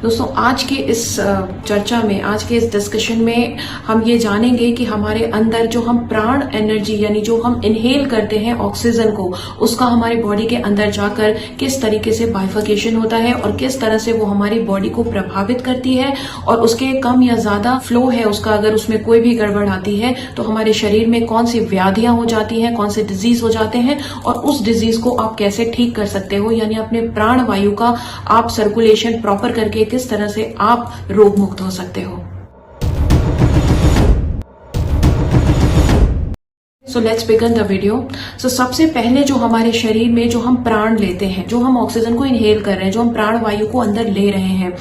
दोस्तों आज के इस चर्चा में, आज के इस डिस्कशन में हम ये जानेंगे कि हमारे अंदर जो हम प्राण एनर्जी यानी जो हम इनहेल करते हैं ऑक्सीजन को, उसका हमारी बॉडी के अंदर जाकर किस तरीके से बाइफर्केशन होता है और किस तरह से वो हमारी बॉडी को प्रभावित करती है, और उसके कम या ज्यादा फ्लो है उसका, अगर उसमें कोई भी गड़बड़ आती है तो हमारे शरीर में कौन सी व्याधियां हो जाती हैं, कौन से डिजीज हो जाते हैं, और उस डिजीज को आप कैसे ठीक कर सकते हो, यानी अपने प्राण वायु का आप सर्कुलेशन प्रॉपर करके किस तरह से आप रोग मुक्त हो सकते हो। So let's begin the video. So सबसे पहले जो हमारे शरीर में जो हम प्राण लेते हैं, जो हम ऑक्सीजन को इनहेल कर रहे हैं, जो हम प्राण वायु को अंदर ले रहे हैं,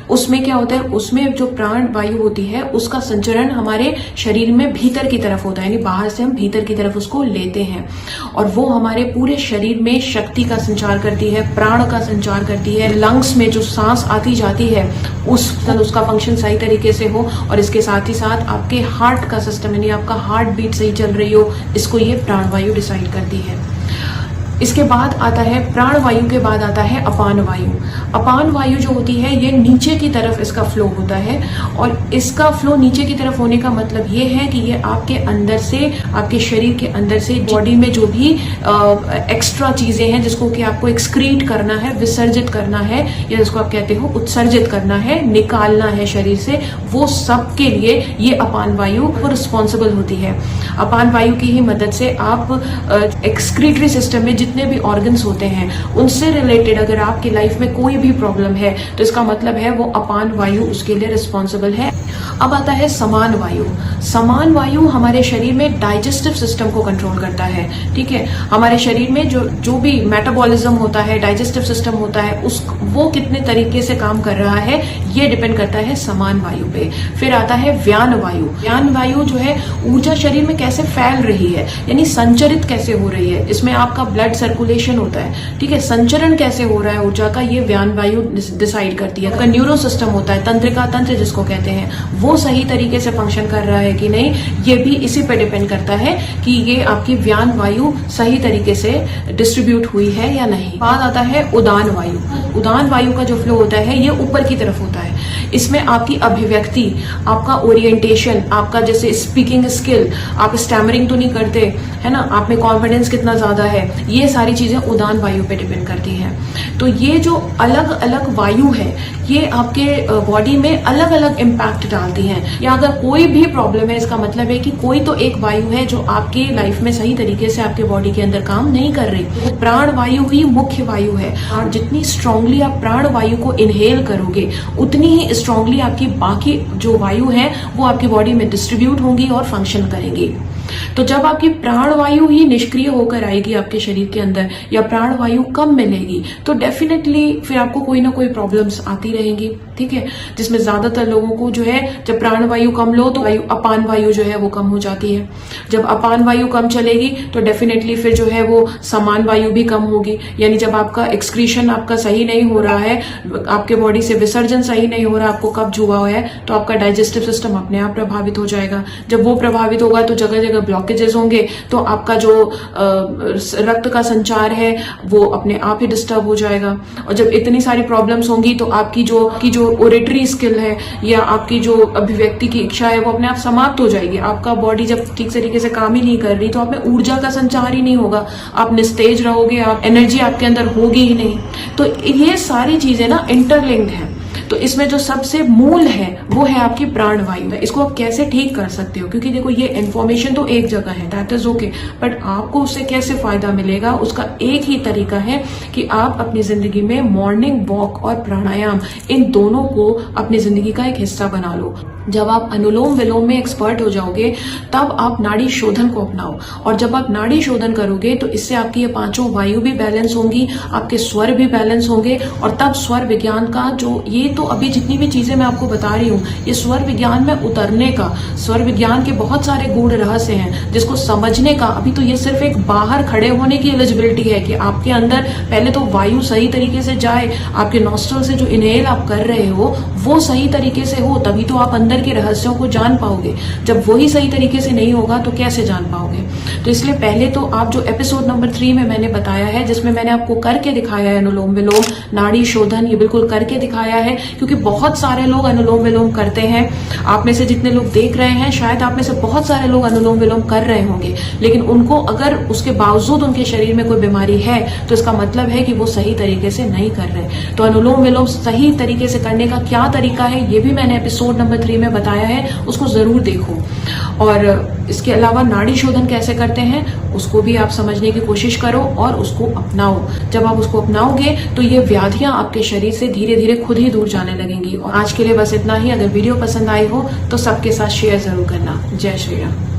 उसमें क्या होता है, उसमें जो प्राण वायु होती है उसका संचरण हमारे शरीर में भीतर की तरफ होता है, यानी बाहर से हम भीतर की तरफ उसको लेते हैं, और वो हमारे पूरे शरीर में शक्ति का संचार करती है, प्राण का संचार करती है। लंग्स में जो सांस आती जाती है उसका फंक्शन सही तरीके से हो, और इसके साथ ही साथ आपके हार्ट का सिस्टम यानी आपका हार्ट बीट सही चल रही हो, इसको ये प्राणवायु डिसाइड करती है। इसके बाद आता है प्राण वायु के बाद आता है अपान वायु। अपान वायु जो होती है ये नीचे की तरफ इसका फ्लो होता है, और इसका फ्लो नीचे की तरफ होने का मतलब ये है कि ये आपके अंदर से, आपके शरीर के अंदर से बॉडी में जो भी एक्स्ट्रा चीजें हैं जिसको कि आपको एक्सक्रीट करना है, विसर्जित करना है, या जिसको आप कहते हो उत्सर्जित करना है, निकालना है शरीर से, वो सब के लिए ये अपान वायु रिस्पॉन्सिबल होती है। अपान वायु की ही मदद से आप एक्सक्रीटरी सिस्टम में जितने भी ऑर्गन्स होते हैं उनसे रिलेटेड अगर आपकी लाइफ में कोई भी प्रॉब्लम है तो इसका मतलब है वो अपान वायु उसके लिए रिस्पॉन्सिबल है। अब आता है समान वायु। समान वायु हमारे शरीर में डाइजेस्टिव सिस्टम को कंट्रोल करता है। ठीक है, हमारे शरीर में जो भी मेटाबॉलिज्म होता है, डाइजेस्टिव सिस्टम होता है, वो कितने तरीके से काम कर रहा है ये डिपेंड करता है समान वायु पे। फिर आता है व्यान वायु। व्यान वायु जो है ऊर्जा शरीर में कैसे फैल रही है, यानी संचरित कैसे हो रही है, इसमें आपका ब्लड सर्कुलेशन होता है। ठीक है, संचरण कैसे हो रहा है ऊर्जा का, ये व्यान वायु डिसाइड करती है। आपका न्यूरो सिस्टम होता है, तंत्रिका तंत्र जिसको कहते हैं, वो सही तरीके से फंक्शन कर रहा है कि नहीं, ये भी इसी पे डिपेंड करता है कि ये आपकी व्यान वायु सही तरीके से डिस्ट्रीब्यूट हुई है या नहीं। बाद आता है उदान वायु। उदान वायु का जो फ्लो होता है ये ऊपर की तरफ होता है। इसमें आपकी अभिव्यक्ति, आपका ओरिएंटेशन, आपका जैसे स्पीकिंग स्किल, आप स्टैमरिंग तो नहीं करते है ना, आप में कॉन्फिडेंस कितना ज्यादा है, ये सारी चीजें उदान वायु पे डिपेंड करती हैं। तो ये जो अलग अलग वायु है ये आपके बॉडी में अलग अलग इम्पैक्ट डालती हैं। या अगर कोई भी प्रॉब्लम है इसका मतलब है कि कोई तो एक वायु है जो आपके लाइफ में सही तरीके से आपके बॉडी के अंदर काम नहीं कर रही। तो प्राण वायु ही मुख्य वायु है, और जितनी स्ट्रांगली आप प्राण वायु को इनहेल करोगे उतनी ही स्ट्रांगली आपकी बाकी जो वायु है वो आपकी बॉडी में डिस्ट्रीब्यूट होंगी और फंक्शन करेंगी। तो जब आपकी प्राण वायु ही निष्क्रिय होकर आएगी आपके शरीर के अंदर, या प्राण वायु कम मिलेगी, तो डेफिनेटली फिर आपको कोई ना कोई प्रॉब्लम्स आती रहेंगी। ठीक है, जिसमें ज्यादातर लोगों को जो है जब प्राण वायु कम लो तो अपान वायु जो है वो कम हो जाती है। जब अपान वायु कम चलेगी तो डेफिनेटली फिर जो है वो समान वायु भी कम होगी, यानी जब आपका एक्सक्रीशन आपका सही नहीं हो रहा है, आपके बॉडी से विसर्जन सही नहीं हो रहा, आपको कब्ज हुआ है, तो आपका डाइजेस्टिव सिस्टम अपने आप प्रभावित हो जाएगा। जब वो प्रभावित होगा तो जगह जगह ब्लॉकेजेस होंगे, तो आपका जो रक्त का संचार है वो अपने आप ही डिस्टर्ब हो जाएगा। और जब इतनी सारी प्रॉब्लम्स होंगी तो आपकी जो ओरेटरी स्किल है या आपकी जो अभिव्यक्ति की इच्छा है वो अपने आप समाप्त हो जाएगी। आपका बॉडी जब ठीक तरीके से काम ही नहीं कर रही तो आप में ऊर्जा का संचार ही नहीं होगा, आप निस्तेज रहोगे, आप एनर्जी आपके अंदर होगी ही नहीं। तो ये सारी चीजें ना इंटरलिंक्ड है। तो इसमें जो सबसे मूल है वो है आपकी प्राण वायु। इसको आप कैसे ठीक कर सकते हो, क्योंकि देखो ये इन्फॉर्मेशन तो एक जगह है, दैट इज ओके, बट आपको उससे कैसे फायदा मिलेगा उसका एक ही तरीका है कि आप अपनी जिंदगी में मॉर्निंग वॉक और प्राणायाम इन दोनों को अपनी जिंदगी का एक हिस्सा बना लो। जब आप अनुलोम विलोम में एक्सपर्ट हो जाओगे तब आप नाड़ी शोधन को अपनाओ, और जब आप नाड़ी शोधन करोगे तो इससे आपकी ये पांचों वायु भी बैलेंस होंगी, आपके स्वर भी बैलेंस होंगे, और तब स्वर विज्ञान का जो ये तो अभी जितनी भी चीजें मैं आपको बता रही हूँ ये स्वर विज्ञान में उतरने का, स्वर विज्ञान के बहुत सारे गूढ़ रहस्य हैं जिसको समझने का अभी तो ये सिर्फ एक बाहर खड़े होने की एलिजिबिलिटी है कि आपके अंदर पहले तो वायु सही तरीके से जाए, आपके नॉस्ट्रल से जो इनहेल आप कर रहे हो वो सही तरीके से हो, तभी तो आप अंदर के रहस्यों को जान पाओगे। जब वही सही तरीके से नहीं होगा तो कैसे जान पाओगे। तो इसलिए पहले तो आप जो एपिसोड नंबर 3 में मैंने बताया है, जिसमें मैंने आपको करके दिखाया है अनुलोम विलोम, नाड़ी शोधन, ये बिल्कुल करके दिखाया है क्योंकि बहुत सारे लोग अनुलोम विलोम करते हैं। आप में से जितने लोग देख रहे हैं, शायद आप में से बहुत सारे लोग अनुलोम विलोम कर रहे होंगे, लेकिन उनको अगर उसके बावजूद उनके शरीर में कोई बीमारी है तो इसका मतलब है कि वो सही तरीके से नहीं कर रहे। तो अनुलोम विलोम सही तरीके से करने का क्या तरीका है, ये भी मैंने एपिसोड नंबर 3 में बताया है, उसको जरूर देखो। और इसके अलावा नाड़ी शोधन कैसे करते हैं उसको भी आप समझने की कोशिश करो और उसको अपनाओ। जब आप उसको अपनाओगे तो ये व्याधियां आपके शरीर से धीरे धीरे खुद ही दूर जाने लगेंगी। और आज के लिए बस इतना ही। अगर वीडियो पसंद आई हो तो सबके साथ शेयर जरूर करना। जय श्री राम।